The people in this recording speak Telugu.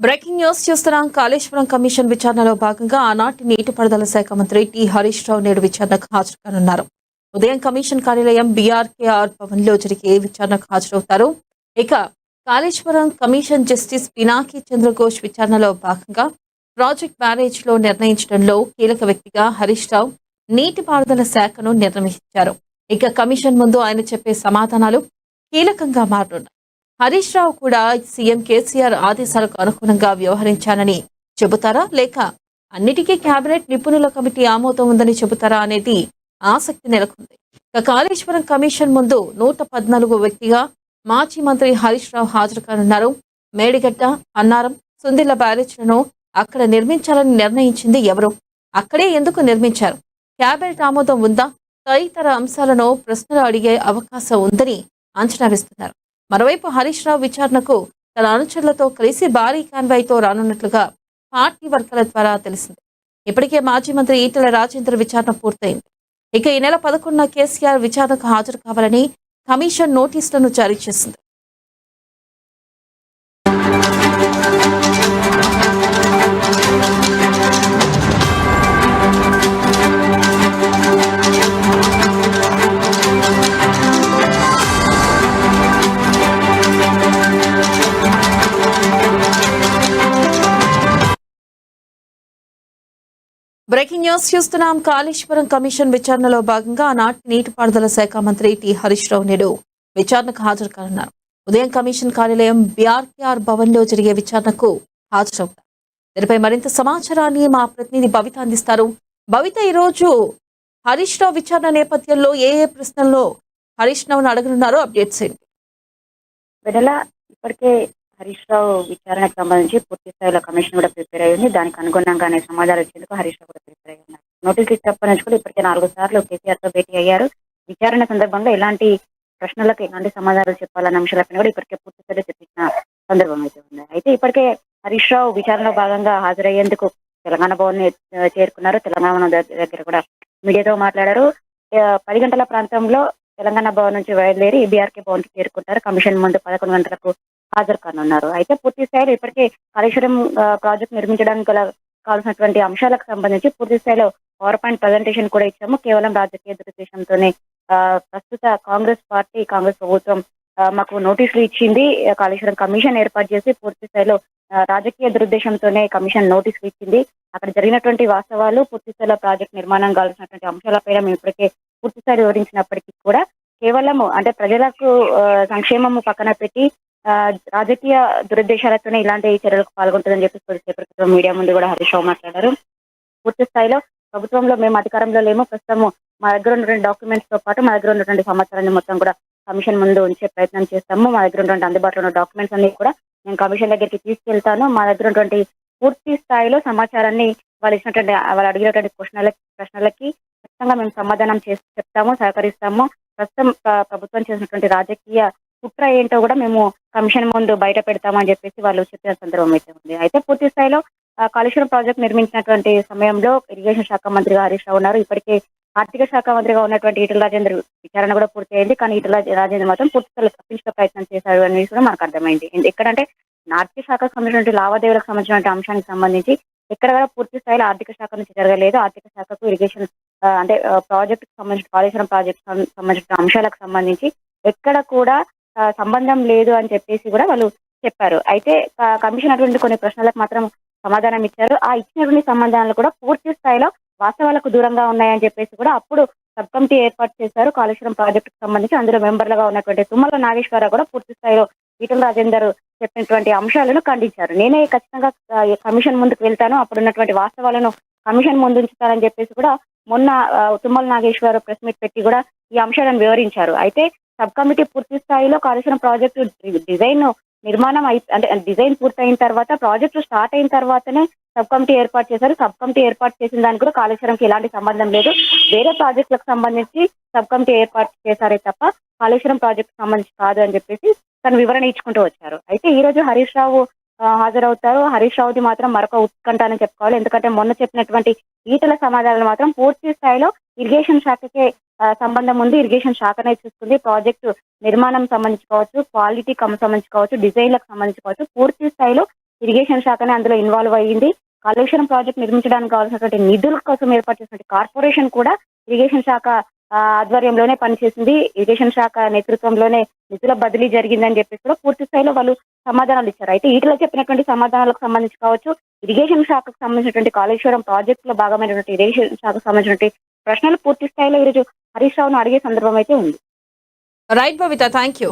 బ్రేకింగ్ న్యూస్ చూస్తున్నాం. కాళేశ్వరం కమిషన్ విచారణలో భాగంగా ఆనాటి నీటిపారుదల శాఖ మంత్రి టి హరీష్ రావు నేడు విచారణకు హాజరు కానున్నారు. ఉదయం కమిషన్ కార్యాలయం బీఆర్కేఆర్ భవన్ లో జరిగే విచారణకు హాజరవుతారు. ఇక కాళేశ్వరం కమిషన్ జస్టిస్ పినాకి చంద్రఘోష్ విచారణలో భాగంగా ప్రాజెక్ట్ బ్యారేజ్ లో నిర్ణయించడంలో కీలక వ్యక్తిగా హరీష్ రావు నీటిపారుదల శాఖను నిర్ణయించారు. ఇక కమిషన్ ముందు ఆయన చెప్పే సమాధానాలు కీలకంగా మారనున్నాయి. హరీష్ రావు కూడా సీఎం కేసీఆర్ ఆదేశాలకు అనుగుణంగా వ్యవహరించానని చెబుతారా, లేక అన్నిటికీ కేబినెట్ నిపుణుల కమిటీ ఆమోదం ఉందని చెబుతారా అనేది ఆసక్తి నెలకొంది. కాళేశ్వరం కమిషన్ ముందు 114 వ్యక్తిగా మాజీ మంత్రి హరీష్ రావు హాజరు కానున్నారు. మేడిగడ్డ, అన్నారం, సుందిళ్ల బ్యారేజ్లను అక్కడ నిర్మించాలని నిర్ణయించింది ఎవరు? అక్కడే ఎందుకు నిర్మించారు? కేబినెట్ ఆమోదం ఉందా? తదితర అంశాలను ప్రశ్నలు అడిగే అవకాశం ఉందని అంచనా వేస్తున్నారు. మరోవైపు హరీష్ రావు విచారణకు తన అనుచరులతో కలిసి భారీ కాన్వాయ్తో రానున్నట్లుగా పార్టీ వర్గాల ద్వారా తెలిసింది. ఇప్పటికే మాజీ మంత్రి ఈటెల రాజేందర్ విచారణ పూర్తయింది. ఇక ఈ నెల 11న కేసీఆర్ విచారణకు హాజరు కావాలని కమిషన్ నోటీసులను జారీ చేసింది. బ్రేకింగ్ న్యూస్ చూస్తున్నాం. కాళేశ్వరం కమిషన్ విచారణలో భాగంగా ఆనాటి నీటిపారుదల శాఖ మంత్రి టి హరీష్ రావు నేడు విచారణకు హాజరు కానున్నారు. ఉదయం కమిషన్ కార్యాలయం బీఆర్కేఆర్ భవన్ లో జరిగే విచారణకు హాజరవుతారు. దీనిపై మరింత సమాచారాన్ని మా ప్రతినిధి భవిత అందిస్తారు. భవిత, ఈరోజు హరీష్ రావు విచారణ నేపథ్యంలో ఏ ప్రశ్నల్లో హరీష్ రావును అడగనున్నారో అప్డేట్స్ ఏంటి? ఇప్పటికే హరీష్ రావు విచారణకు సంబంధించి పూర్తి స్థాయిలో కమిషన్ కూడా ప్రిపేర్ అయ్యింది. దానికి అనుగుణంగానే సమాధానం ఇచ్చేందుకు హరీష్ రావు కూడా ప్రిపేర్ అయ్యి ఉన్నారు. నోటీసులు ఇచ్చినప్పటి నుంచి కూడా ఇప్పటికే 4 సార్లు కేసీఆర్ తో భేటీ అయ్యారు. విచారణ సందర్భంగా ఎలాంటి ప్రశ్నలకు ఎలాంటి సమాధానాలు చెప్పాలన్న అంశాలపైన కూడా ఇప్పటికే పూర్తి స్థాయిలో చర్చించిన సందర్భం అయితే ఉంది. అయితే ఇప్పటికే హరీష్ రావు విచారణలో భాగంగా హాజరయ్యేందుకు తెలంగాణ భవన్ చేరుకున్నారు. తెలంగాణ దగ్గర కూడా మీడియాతో మాట్లాడారు. 10 గంటల ప్రాంతంలో తెలంగాణ భవన్ నుంచి బయలుదేరి బీఆర్కే భవన్ కి చేరుకుంటారు. కమిషన్ ముందు 11 గంటలకు హాజరు కానున్నారు. అయితే పూర్తి స్థాయిలో ఇప్పటికే కాళేశ్వరం ప్రాజెక్ట్ నిర్మించడానికి కావాల్సినటువంటి అంశాలకు సంబంధించి పూర్తి స్థాయిలో పవర్ పాయింట్ ప్రజెంటేషన్ కూడా ఇచ్చాము. కేవలం రాజకీయ దురుద్దేశంతోనే ప్రస్తుత కాంగ్రెస్ ప్రభుత్వం మాకు నోటీసులు ఇచ్చింది. కాళేశ్వరం కమిషన్ ఏర్పాటు చేసి పూర్తి స్థాయిలో రాజకీయ దురుద్దేశంతోనే కమిషన్ నోటీసులు ఇచ్చింది. అక్కడ జరిగినటువంటి వాస్తవాలు, పూర్తి స్థాయిలో ప్రాజెక్ట్ నిర్మాణం కావాల్సినటువంటి అంశాలపైన మేము ఇప్పటికే పూర్తి స్థాయిలో వివరించినప్పటికీ కూడా కేవలము అంటే ప్రజలకు సంక్షేమము పక్కన పెట్టి రాజకీయ దురుద్దేశాలతోనే ఇలాంటి చర్యలకు పాల్గొంటుందని చెప్పి మీడియా ముందు కూడా హరీష్ రావు మాట్లాడారు. పూర్తి స్థాయిలో ప్రభుత్వంలో మేము అధికారంలో లేము. ప్రస్తుతం మా దగ్గర ఉన్నటువంటి డాక్యుమెంట్స్ తో పాటు మా దగ్గర ఉన్నటువంటి సమాచారాన్ని మొత్తం కూడా కమిషన్ ముందు ఉంచే ప్రయత్నం చేస్తాము. మా దగ్గర ఉన్నటువంటి అందుబాటులో ఉన్న డాక్యుమెంట్స్ అన్ని కూడా నేను కమిషన్ దగ్గరికి తీసుకెళ్తాను. మా దగ్గర ఉన్నటువంటి పూర్తి స్థాయిలో సమాచారాన్ని వాళ్ళు అడిగినటువంటి ప్రశ్నలకి ఖచ్చితంగా మేము సమాధానం చెప్తాము, సహకరిస్తాము. ప్రస్తుతం ప్రభుత్వం చేసినటువంటి రాజకీయ కుట్ర ఏంటో కూడా మేము కమిషన్ ముందు బయట పెడతామని చెప్పేసి వాళ్ళు చెప్పిన సందర్భం అయితే ఉంది. అయితే పూర్తి స్థాయిలో కాళేశ్వరం ప్రాజెక్ట్ నిర్మించినటువంటి సమయంలో ఇరిగేషన్ శాఖ మంత్రిగా హరీష్ రావు ఉన్నారు. ఇప్పటికే ఆర్థిక శాఖ మంత్రిగా ఉన్నటువంటి ఈటెల రాజేందర్ విచారణ కూడా పూర్తి అయింది. కానీ ఈటెల రాజేందర్ మాత్రం పూర్తి స్థాయిలో తప్పించుకునే ప్రయత్నం చేశారు అనేది కూడా మనకు అర్థమైంది. ఎక్కడంటే ఆర్థిక శాఖకు సంబంధించిన లావాదేవీలకు సంబంధించిన అంశానికి సంబంధించి ఎక్కడ కూడా పూర్తి స్థాయిలో ఆర్థిక శాఖ నుంచి జరగలేదు. ఆర్థిక శాఖకు ఇరిగేషన్ అంటే ప్రాజెక్ట్ సంబంధించిన కాళేశ్వరం ప్రాజెక్ట్ సంబంధించిన అంశాలకు సంబంధించి ఎక్కడ కూడా సంబంధం లేదు అని చెప్పేసి కూడా వాళ్ళు చెప్పారు. అయితే కమిషన్ అటువంటి కొన్ని ప్రశ్నలకు మాత్రం సమాధానం ఇచ్చారు. ఆ ఇచ్చినటువంటి సమాధానాలు కూడా పూర్తి స్థాయిలో వాస్తవాలకు దూరంగా ఉన్నాయని చెప్పేసి కూడా అప్పుడు సబ్ కమిటీ ఏర్పాటు చేశారు కాళేశ్వరం ప్రాజెక్టుకు సంబంధించి. అందులో మెంబర్లుగా ఉన్నటువంటి తుమ్మల నాగేశ్వరరావు కూడా పూర్తి స్థాయిలో ఈటెల రాజేందర్ చెప్పినటువంటి అంశాలను ఖండించారు. నేనే ఖచ్చితంగా కమిషన్ ముందుకు వెళ్తాను, అప్పుడు ఉన్నటువంటి వాస్తవాలను కమిషన్ ముందు ఉంచుతానని చెప్పేసి కూడా మొన్న తుమ్మల నాగేశ్వరరావు ప్రెస్ మీట్ పెట్టి కూడా ఈ అంశాలను వివరించారు. అయితే సబ్ కమిటీ పూర్తి స్థాయిలో కాళేశ్వరం ప్రాజెక్టు నిర్మాణం అంటే డిజైన్ పూర్తయిన తర్వాత ప్రాజెక్టు స్టార్ట్ అయిన తర్వాతనే సబ్ కమిటీ ఏర్పాటు చేశారు. సబ్ కమిటీ ఏర్పాటు చేసిన దానికి కూడా కాళేశ్వరంకి ఎలాంటి సంబంధం లేదు. వేరే ప్రాజెక్టులకు సంబంధించి సబ్ కమిటీ ఏర్పాటు చేశారే తప్ప కాళేశ్వరం ప్రాజెక్టు సంబంధించి కాదు అని చెప్పేసి తను వివరణ ఇచ్చుకుంటూ వచ్చారు. అయితే ఈ రోజు హరీష్ రావు హాజరవుతారు. హరీష్ రావుది మాత్రం మరొక ఉత్కంఠ అని చెప్పుకోవాలి. ఎందుకంటే మొన్న చెప్పినటువంటి ఈటల సమాధానాలు మాత్రం పూర్తి స్థాయిలో ఇరిగేషన్ శాఖకే సంబంధం ఉంది. ఇరిగేషన్ శాఖనే చూస్తుంది. ప్రాజెక్టు నిర్మాణం సంబంధించి కావచ్చు, క్వాలిటీ సంబంధించి కావచ్చు, డిజైన్లకు సంబంధించి కావచ్చు, పూర్తి స్థాయిలో ఇరిగేషన్ శాఖనే అందులో ఇన్వాల్వ్ అయ్యింది. కాళేశ్వరం ప్రాజెక్ట్ నిర్మించడానికి కావాల్సినటువంటి నిధుల కోసం ఏర్పాటు చేసినటువంటి కార్పొరేషన్ కూడా ఇరిగేషన్ శాఖ ఆధ్వర్యంలోనే పనిచేసింది. ఇరిగేషన్ శాఖ నేతృత్వంలోనే నిధుల బదిలీ జరిగిందని చెప్పేసి కూడా పూర్తి స్థాయిలో వాళ్ళు సమాధానాలు ఇచ్చారు. అయితే ఈటల చెప్పినటువంటి సమాధానాలకు సంబంధించి కావచ్చు, ఇరిగేషన్ శాఖకు సంబంధించినటువంటి కాళేశ్వరం ప్రాజెక్ట్ లో భాగమైనటువంటి ఇరిగేషన్ శాఖకు సంబంధించినటువంటి ప్రశ్నలు పూర్తి స్థాయిలో ఈరోజు హరీష్ రావును అడిగే సందర్భం అయితే ఉంది. Right Babita, thank you.